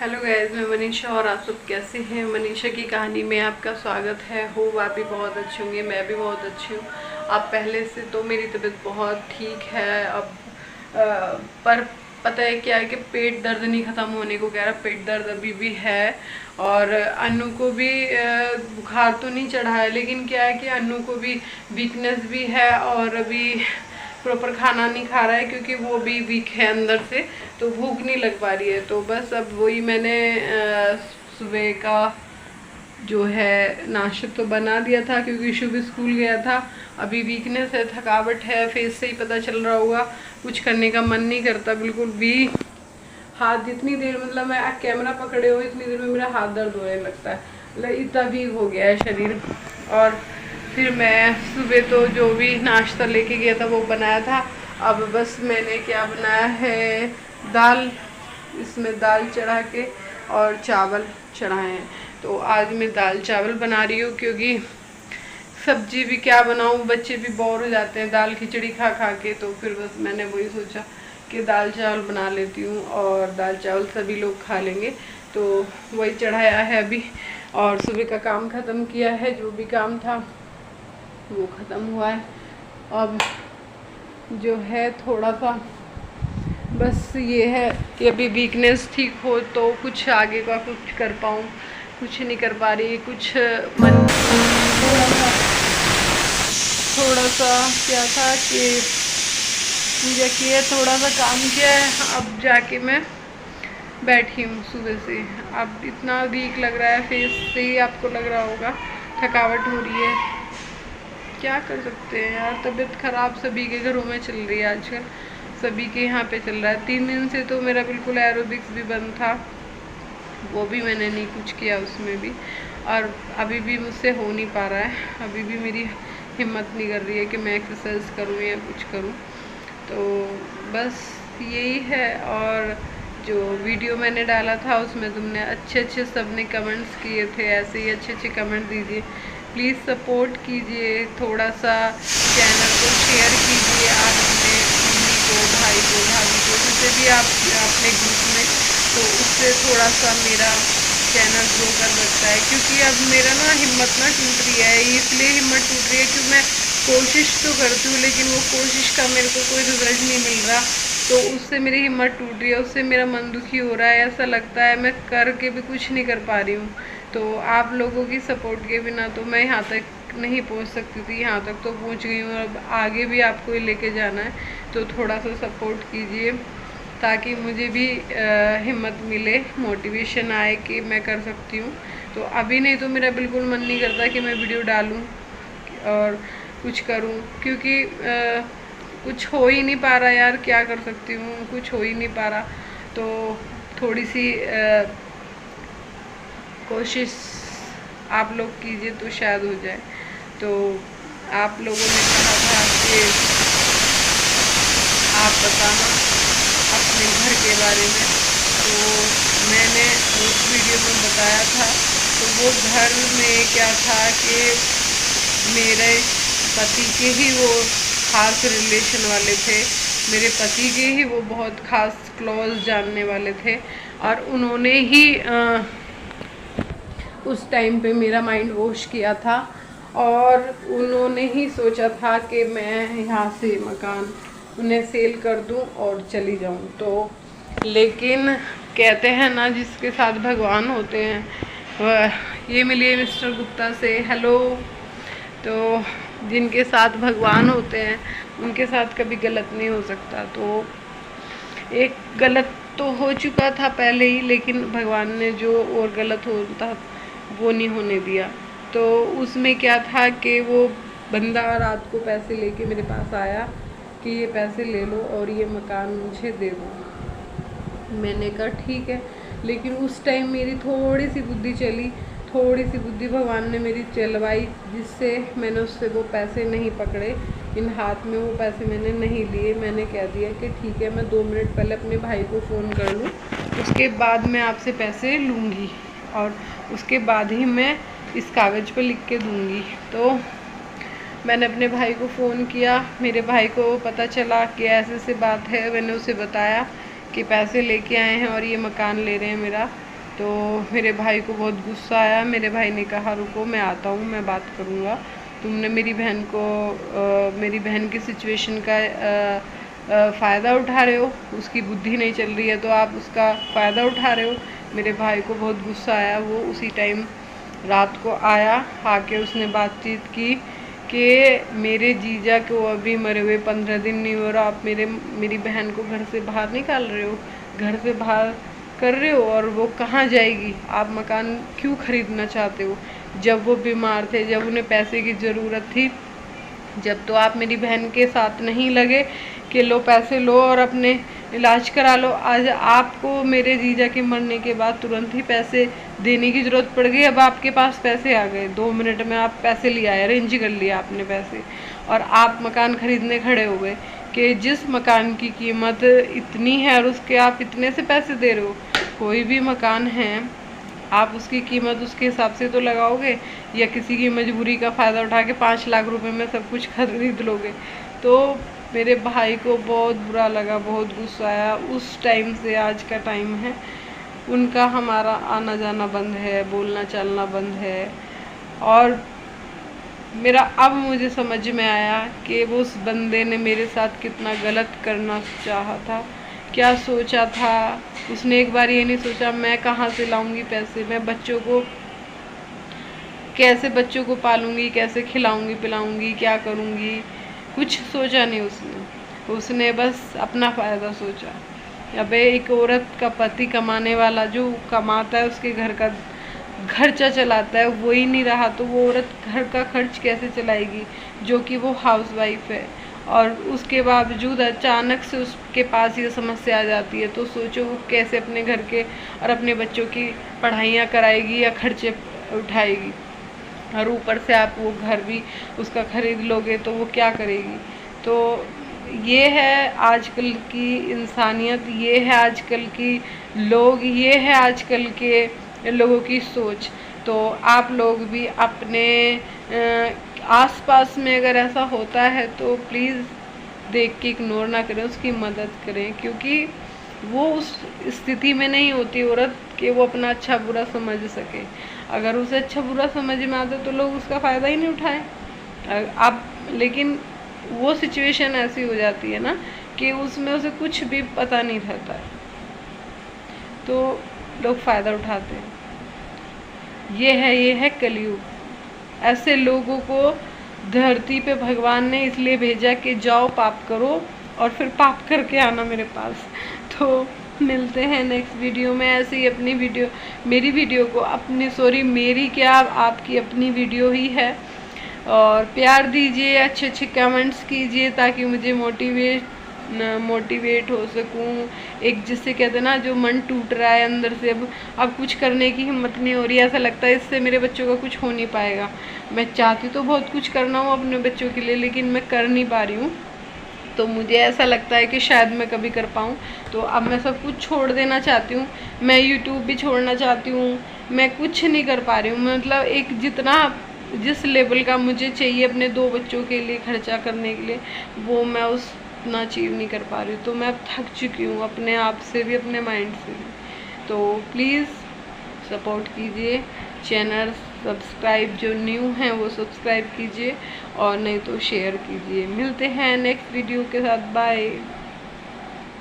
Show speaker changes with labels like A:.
A: Hello guys, मैं मनीषा और आप सब कैसे हैं। मनीषा की कहानी में आपका स्वागत है। होप आप भी बहुत अच्छे होंगे, मैं भी बहुत अच्छी हूँ। अब पहले से तो मेरी तबीयत बहुत ठीक है अब। पर पता है क्या है कि पेट दर्द नहीं ख़त्म होने को कह रहा, पेट दर्द अभी भी है। और अनु को भी बुखार तो नहीं चढ़ा है, लेकिन क्या है कि अनु को भी वीकनेस भी है और अभी प्रॉपर खाना नहीं खा रहा है क्योंकि वो भी वीक है अंदर से, तो भूख नहीं लग पा रही है। तो बस अब वही मैंने सुबह का जो है नाश्ता तो बना दिया था क्योंकि शुभ स्कूल गया था। अभी वीकनेस है, थकावट है, फेस से ही पता चल रहा होगा, कुछ करने का मन नहीं करता बिल्कुल भी। हाथ जितनी देर मतलब मैं कैमरा पकड़े हुए इतनी देर में मेरा हाथ दर्द होने लगता है, मतलब इतना वीक हो गया है शरीर। और फिर मैं सुबह तो जो भी नाश्ता लेके गया था वो बनाया था। अब बस मैंने क्या बनाया है, दाल, इसमें दाल चढ़ा के और चावल चढ़ाए हैं। तो आज मैं दाल चावल बना रही हूँ क्योंकि सब्जी भी क्या बनाऊँ, बच्चे भी बोर हो जाते हैं दाल खिचड़ी खा खा के। तो फिर बस मैंने वही सोचा कि दाल चावल बना लेती हूँ और दाल चावल सभी लोग खा लेंगे, तो वही चढ़ाया है अभी। और सुबह का काम ख़त्म किया है, जो भी काम था वो ख़त्म हुआ है। अब जो है थोड़ा सा बस ये है कि अभी वीकनेस ठीक हो तो कुछ आगे का कुछ कर पाऊँ, कुछ नहीं कर पा रही। कुछ मन थोड़ा सा क्या था कि पूजा की है, थोड़ा सा काम किया है, अब जाके मैं बैठी हूँ सुबह से। अब इतना वीक लग रहा है, फेस से ही आपको लग रहा होगा थकावट हो रही है। क्या कर सकते हैं यार, तबीयत ख़राब सभी के घरों में चल रही है आजकल, सभी के यहाँ पे चल रहा है। 3 दिन से तो मेरा बिल्कुल एरोबिक्स भी बंद था, वो भी मैंने नहीं कुछ किया उसमें भी, और अभी भी मुझसे हो नहीं पा रहा है। अभी भी मेरी हिम्मत नहीं कर रही है कि मैं एक्सरसाइज करूँ या कुछ करूँ। तो बस यही है। और जो वीडियो मैंने डाला था उसमें तुमने अच्छे सबने कमेंट्स किए थे, ऐसे ही अच्छे कमेंट दीजिए, प्लीज़ सपोर्ट कीजिए, थोड़ा सा चैनल को शेयर कीजिए आप अपने मम्मी को, भाई को, भाभी को, जिसे भी आप अपने ग्रुप में, तो उससे थोड़ा सा मेरा चैनल ग्रो कर सकता है। क्योंकि अब मेरा ना हिम्मत ना टूट रही है, इसलिए हिम्मत टूट रही है क्योंकि मैं कोशिश तो करती हूँ लेकिन वो कोशिश का मेरे को कोई रिजल्ट नहीं मिल रहा, तो उससे मेरी हिम्मत टूट रही है, उससे मेरा मन दुखी हो रहा है। ऐसा लगता है मैं करके भी कुछ नहीं कर पा रही हूँ। तो आप लोगों की सपोर्ट के बिना तो मैं यहाँ तक नहीं पहुँच सकती थी, यहाँ तक तो पहुँच गई हूँ। अब आगे भी आपको ही लेके जाना है, तो थोड़ा सा सपोर्ट कीजिए ताकि मुझे भी हिम्मत मिले, मोटिवेशन आए कि मैं कर सकती हूँ। तो अभी नहीं तो मेरा बिल्कुल मन नहीं करता कि मैं वीडियो डालूँ और कुछ करूँ, क्योंकि कुछ हो ही नहीं पा रहा यार, क्या कर सकती हूँ, कुछ हो ही नहीं पा रहा। तो थोड़ी सी कोशिश आप लोग कीजिए तो शायद हो जाए। तो आप लोगों ने कहा था कि आप बताना अपने घर के बारे में, तो मैंने उस वीडियो में बताया था। तो वो घर में क्या था कि मेरे पति के ही वो खास रिलेशन वाले थे, मेरे पति के ही वो बहुत खास क्लोज जानने वाले थे, और उन्होंने ही उस टाइम पे मेरा माइंड वॉश किया था, और उन्होंने ही सोचा था कि मैं यहाँ से मकान उन्हें सेल कर दूँ और चली जाऊँ। तो लेकिन कहते हैं ना, जिसके साथ भगवान होते हैं वह, ये मिलिए मिस्टर गुप्ता से, हेलो। तो जिनके साथ भगवान होते हैं उनके साथ कभी गलत नहीं हो सकता। तो एक गलत तो हो चुका था पहले ही, लेकिन भगवान ने जो और गलत होता वो नहीं होने दिया। तो उसमें क्या था कि वो बंदा रात को पैसे लेके मेरे पास आया कि ये पैसे ले लो और ये मकान मुझे दे दो। मैंने कहा ठीक है, लेकिन उस टाइम मेरी थोड़ी सी बुद्धि चली, थोड़ी सी बुद्धि भगवान ने मेरी चलवाई, जिससे मैंने उससे वो पैसे नहीं पकड़े, इन हाथ में वो पैसे मैंने नहीं लिए। मैंने कह दिया कि ठीक है, मैं 2 मिनट पहले अपने भाई को फ़ोन कर लूँ, उसके बाद मैं आपसे पैसे लूँगी और उसके बाद ही मैं इस कागज़ पे लिख के दूँगी। तो मैंने अपने भाई को फ़ोन किया, मेरे भाई को पता चला कि ऐसे बात है। मैंने उसे बताया कि पैसे लेके आए हैं और ये मकान ले रहे हैं मेरा। तो मेरे भाई को बहुत गुस्सा आया। मेरे भाई ने कहा रुको मैं आता हूँ, मैं बात करूँगा, तुमने मेरी बहन को मेरी बहन की सिचुएशन का फ़ायदा उठा रहे हो, उसकी बुद्धि नहीं चल रही है तो आप उसका फ़ायदा उठा रहे हो। मेरे भाई को बहुत गुस्सा आया। वो उसी टाइम रात को आया, आके उसने बातचीत की कि मेरे जीजा को अभी मरे हुए 15 दिन नहीं हो रहा, आप मेरी बहन को घर से बाहर निकाल रहे हो, घर से बाहर कर रहे हो, और वो कहाँ जाएगी, आप मकान क्यों खरीदना चाहते हो? जब वो बीमार थे, जब उन्हें पैसे की ज़रूरत थी, जब तो आप मेरी बहन के साथ नहीं लगे कि लो पैसे लो और अपने इलाज करा लो। आज आपको मेरे जीजा के मरने के बाद तुरंत ही पैसे देने की ज़रूरत पड़ गई। अब आपके पास पैसे आ गए, 2 मिनट में आप पैसे ले आए, अरेंज कर लिया आपने पैसे, और आप मकान खरीदने खड़े हो गए कि जिस मकान की कीमत इतनी है और उसके आप इतने से पैसे दे रहे हो। कोई भी मकान है आप उसकी कीमत उसके हिसाब से तो लगाओगे, या किसी की मजबूरी का फ़ायदा उठा के 5 लाख रुपए में सब कुछ खरीद लोगे? तो मेरे भाई को बहुत बुरा लगा, बहुत गुस्सा आया। उस टाइम से आज का टाइम है उनका हमारा आना जाना बंद है, बोलना चालना बंद है। और मेरा अब मुझे समझ में आया कि वो उस बंदे ने मेरे साथ कितना गलत करना चाहा था, क्या सोचा था उसने। एक बार ये नहीं सोचा मैं कहाँ से लाऊंगी पैसे, मैं बच्चों को कैसे बच्चों को पालूंगी, कैसे खिलाऊंगी पिलाऊंगी, क्या करूंगी, कुछ सोचा नहीं उसने बस अपना फ़ायदा सोचा। अबे एक औरत का पति कमाने वाला जो कमाता है, उसके घर का खर्चा चलाता है, वो ही नहीं रहा तो वो औरत घर का खर्च कैसे चलाएगी, जो कि वो हाउसवाइफ है। और उसके बावजूद अचानक से उसके पास ये समस्या आ जाती है, तो सोचो वो कैसे अपने घर के और अपने बच्चों की पढ़ाइयाँ कराएगी या खर्चे उठाएगी। और ऊपर से आप वो घर भी उसका खरीद लोगे तो वो क्या करेगी। तो ये है आजकल की इंसानियत, ये है आजकल की लोग, ये है आजकल के लोगों की सोच। तो आप लोग भी अपने आसपास में अगर ऐसा होता है तो प्लीज़ देख के इग्नोर ना करें, उसकी मदद करें, क्योंकि वो उस स्थिति में नहीं होती औरत कि वो अपना अच्छा बुरा समझ सके। अगर उसे अच्छा बुरा समझ में आता तो लोग उसका फ़ायदा ही नहीं उठाएं। अब लेकिन वो सिचुएशन ऐसी हो जाती है ना कि उसमें उसे कुछ भी पता नहीं रहता है, तो लोग फ़ायदा उठाते हैं। ये है कलयुग। ऐसे लोगों को धरती पे भगवान ने इसलिए भेजा कि जाओ पाप करो और फिर पाप करके आना मेरे पास। तो मिलते हैं नेक्स्ट वीडियो में। ऐसे ही अपनी वीडियो, मेरी वीडियो को अपनी, सॉरी मेरी क्या आपकी अपनी वीडियो ही है, और प्यार दीजिए, अच्छे अच्छे कमेंट्स कीजिए ताकि मुझे मोटिवेट हो सकूं। एक जिससे कहते हैं ना जो मन टूट रहा है अंदर से, अब कुछ करने की हिम्मत नहीं हो रही है, ऐसा लगता है इससे मेरे बच्चों का कुछ हो नहीं पाएगा। मैं चाहती तो बहुत कुछ करना हूँ अपने बच्चों के लिए, लेकिन मैं कर नहीं पा रही हूँ। तो मुझे ऐसा लगता है कि शायद मैं कभी कर पाऊँ। तो अब मैं सब कुछ छोड़ देना चाहती हूँ, मैं यूट्यूब भी छोड़ना चाहती हूँ, मैं कुछ नहीं कर पा रही हूँ। मतलब एक जिस लेवल का मुझे चाहिए अपने 2 बच्चों के लिए खर्चा करने के लिए, वो मैं उतना अचीव नहीं कर पा रही हूँ। तो मैं अब थक चुकी हूँ अपने आप से भी, अपने माइंड से भी। तो प्लीज़ सपोर्ट कीजिए, चैनल सब्सक्राइब, जो न्यू हैं वो सब्सक्राइब कीजिए, और नहीं तो शेयर कीजिए। मिलते हैं नेक्स्ट वीडियो के साथ, बाय।